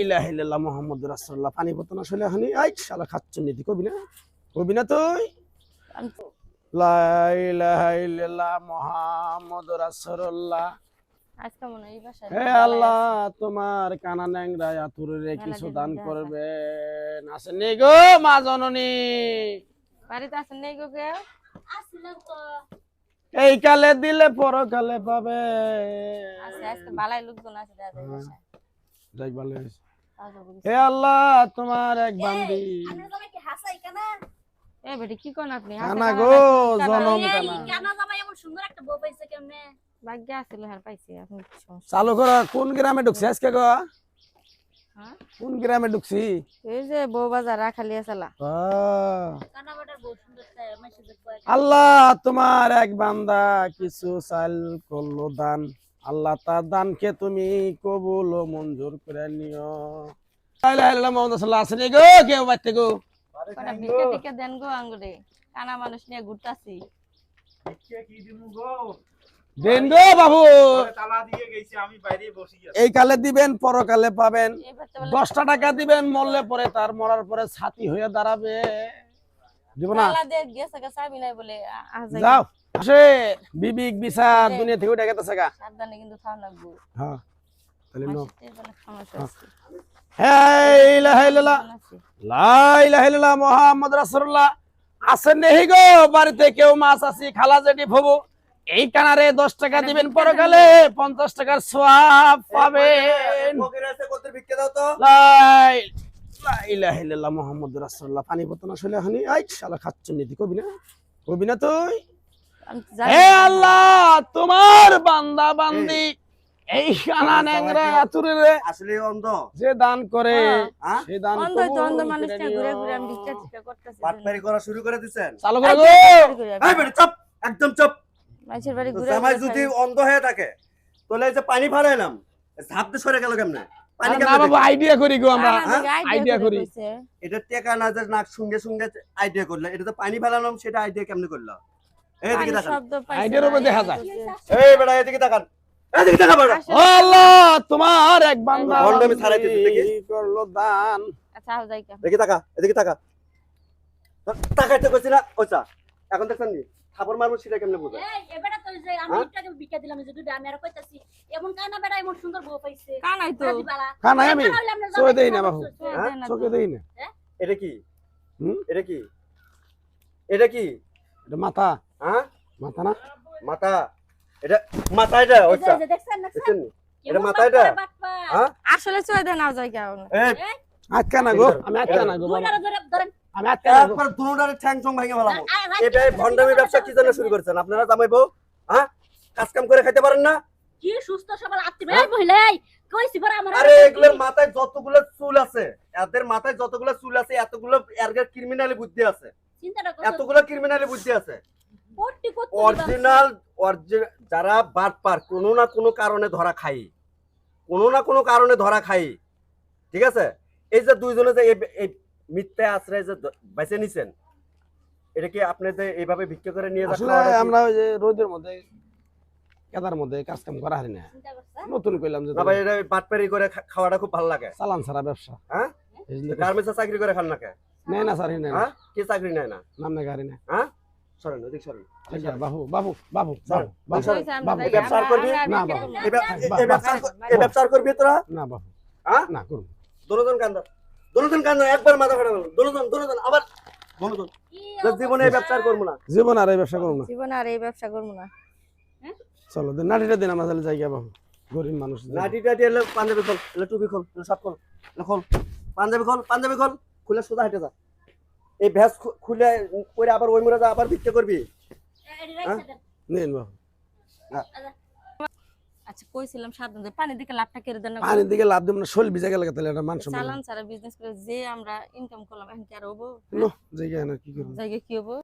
ইলাহা ইল্লাল্লাহ মুহাম্মাদুর রাসূলুল্লাহ। পানি পড়তো না শৈলে এখনই। আই শালা খাচ্ছুন নীতি কবি না তুই? লা ইলাহা ইল্লাল্লাহ মুহাম্মাদুর রাসূলুল্লাহ। আজকে মনে হয় এই বাসায় হে আল্লাহ, তোমার কানা ন্যাংরা আতুরে কিছু দান করবেন। আসেন নি গো মা জননী? বাড়িতে আছেন নেই গো কেউ? এই কালে দিলে পরকালে পাবে। আজকে বালাই লোকজন আছে দেখা যায় বাসায়। যাই ভালো হয়েছে। তাজা বলিস। হে আল্লাহ, তোমার এক বান্দি। এ বেটি কি কোন আপনি? কানা গো, জনম কানা। কানা জামাই এমন সুন্দর একটা বউ পাইছে কেমনে? ভাগ্য আছিল হার পাইছি আপনি কি সমস্যা? চালু করো। কোন গ্রামে ঢুকছি আজকে গো? হ্যাঁ? কোন গ্রামে ঢুকছি? এই যে বউ বাজার রাখালিয়া চালা। কানা বাটার বউ সুন্দর চাই মেসেজ করে। আল্লাহ, তোমার এক বান্দা কিছু চাল করলো দান। আল্লাহ তার দানকে তুমি কবুল ও মঞ্জুর করে নিও। লা ইলাহা ইল্লাল্লাহ মুহাম্মাদুর রাসূলুল্লাহ। আসেন গো কেউ বাইতে গো? কটা ভিক্ষা টিকা দেন গো আঙ্গুরে। কানা মানুষ নিয়ে ঘুরতাছি। দেন গো বাবু। তালা দিয়ে গেছি, আমি বাইরে বসে আছি। এই কালে দিবেন, পরকালে পাবেন। এই বাচ্চা বলে 10টা টাকা দিবেন, মরলে পরে তার মরার পরে ছাতি হয়ে দাঁড়াবে। দিব না? তালা দে গেছে গা চাবি নাই বলে আজাই। যাও আসে বিবিক বিচার দুনিয়া থেকে উঠে গেছে গা। সাবধানে কিন্তু থাম লাগবো। হ্যাঁ তাহলে নো। মাসিতে বলে সমস্যা আছে। হে ইলাহা ইল্লাল্লাহ লা ইলাহা ইল্লাল্লাহ মুহাম্মাদুর রাসূলুল্লাহ। আসেন নেহি গো বাড়িতে কেউ? মাছ আছি খালা জেঠি ফুবু। এই কানারে 10 টাকা দিবেন, পরকালে 50 টাকার সওয়াব পাবেন। ফকির আছে, কত ভিক্ষা দাও তো। লা ইলাহা ইল্লাল্লাহ মুহাম্মাদুর রাসূলুল্লাহ। পানি পড়তো না শৈলে এখনই। আই শালা খাচ্ছুন নীতি কবি না তুই? আমি জানি হে আল্লাহ, তোমার বান্দা বান্দি এই কানা ন্যাংরা আতুরে আসলে অন্ধ যে দান করে হ্যাঁ? সে দান অন্ধ তো অন্ধ মানুষ নিয়ে ঘুরে ঘুরে আমি ভিক্ষা টিকা করতেছি। পাটপারি করা শুরু করে দিবেন। চালু করে গো। এই বেটা চুপ, একদম চুপ। মানুষের বাড়ি ঘুরে জামাই যদি অন্ধ হয়ে থাকে তাহলে এই যে পানি ফালাইলাম, ঝাঁপ দিয়ে সরে গেল কেমনে? পানি না কেমনে বাবু, দেখি? আইডিয়া করি গো আমরা। আইডিয়া করি। এটা টেকা না যে নাক সঙ্গে সঙ্গে আইডিয়া করলে, এটা তো পানি ফেলালাম, সেটা আইডিয়া কেমনে করলো? এইদিকে তাকান, আইডিয়ার উপর দেখা যায়। এই বেটা এদিকে তাকান, এদিকে তাকা বেটা। ও আল্লাহ, তোমার এক বান্দা ভণ্ডামি ছাড়াই দিছি, দেখি। করলো দান। আচ্ছা আও যাই কা। দেখি তাকা, এদিকে তাকা। তাকাইতে কইছি না, ওইটা এখন দেখছেন নি থাপড় মারবো, সেটা কেমনে বুঝা? এই এবারে তো যে আমি একটাকে ভিক্ষা দিলাম যে দুটো আমি আর কইতাছি এমন কানা বেটা এমন সুন্দর বউ পাইছে। কানাই তো। কানাই আমি চোখে দেই না বাবু, চোখে দেই না। এটা কি? হুম? এটা কি? এটা কি? এটা মাথা। হ্যাঁ? মাথা না? মাথা। এটা মাথা, এটা ওইটা এই যে দেখছেন না দেখছেন নি? এটা মাথা, এটা হ্যাঁ? আসলে চুই দেন আও যাই কা। এই আটকা না গো, আমি আটকা না গো বাবা, দুইটারে ধরে ধরেন। আমি আটকা না গো। একবার দুনোটারে ঠ্যাং ঠং ভেঙে ফেলাবো। এটা ভণ্ডামি ব্যবসা কি জন্য শুরু করেছেন আপনারা জামাই বউ? হ্যাঁ, কাজ কাম করে খেতে পারেন না? কি সুস্থ সবল আত্মীয় এই মহিলাই কইছি পরে আমার আরে এগুলোর মাথায় যতগুলো চুল আছে, এদের মাথায় যতগুলো চুল আছে, এতগুলো এর ক্রিমিনালি বুদ্ধি আছে, চিন্তাটা করো এতগুলো ক্রিমিনালি বুদ্ধি আছে। পট্টি করতে অরিজিনাল যারা বাটপার কোনো না কোনো কারণে ধরা খাই, কোনো না কোনো কারণে ধরা খাই, ঠিক আছে? এই যে দুইজনে যে এই মিথ্যা আশ্রয় যে বেছে নিছেন, এটা কি আপনাদের এইভাবে ভিক্ষা করে নিয়ে আসলে আমরা ওই যে রোদের মধ্যে কেদার মধ্যে কাজ কাম করা হারি না, চিন্তা করছ নতুন কইলাম যে না ভাই, এটা বাটপারি করে খাওয়াটা খুব ভালো লাগে। চালান ছাড়া ব্যবসা। হ্যাঁ, এই জন্য গার্মেন্টসে চাকরি করে খান না কে? নেই না স্যার, নেই না, হ্যাঁ, কি চাকরি নেয় না? নাম না গাড়ি না। হ্যাঁ, সরেন ওদিক সরেন। আচ্ছা বাবু বাবু বাবু বাবু বাবু বাবু এই ব্যবসা করবি না বাবু, এই ব্যবসা করবি তোরা? না বাবু, হ্যাঁ, না করুন। দোনোজন কান্দা একবার মাথা ফাটা গেল, দোনোজন আবার দোনোজন। জীবনে এই ব্যবসা করবো না, জীবন আর এই ব্যবসা করুন না। জীবন আর এই ব্যবসা করব না। চলো দিন নাটিটা দিন, আমরা তাহলে জায়গা বাবু, গরিব মানুষ। নাটি টাটি এলে পাঞ্জাবি খোল, এলে টুপি খোল, এলে সব খোল, এলে খোল, পাঞ্জাবি খোল, খুলে সোজা হেঁটে যা। এই ভ্যাস খুলে করে আবার ওই মোড়ে যা, আবার ভিক্ষা করবি। নিন বাবু। আচ্ছা কইছিলাম সাবধান যে পানি দিকে লাভটা কেড়ে দেন না। পানির দিকে লাভ দেব না, শোল ভিজে গেলে তাহলে এটা মান সম্মান। চালান ছাড়া বিজনেস করে যে আমরা ইনকাম করলাম এখন কি আর হবো? নো জায়গা না কি করব। জায়গা কি হবো?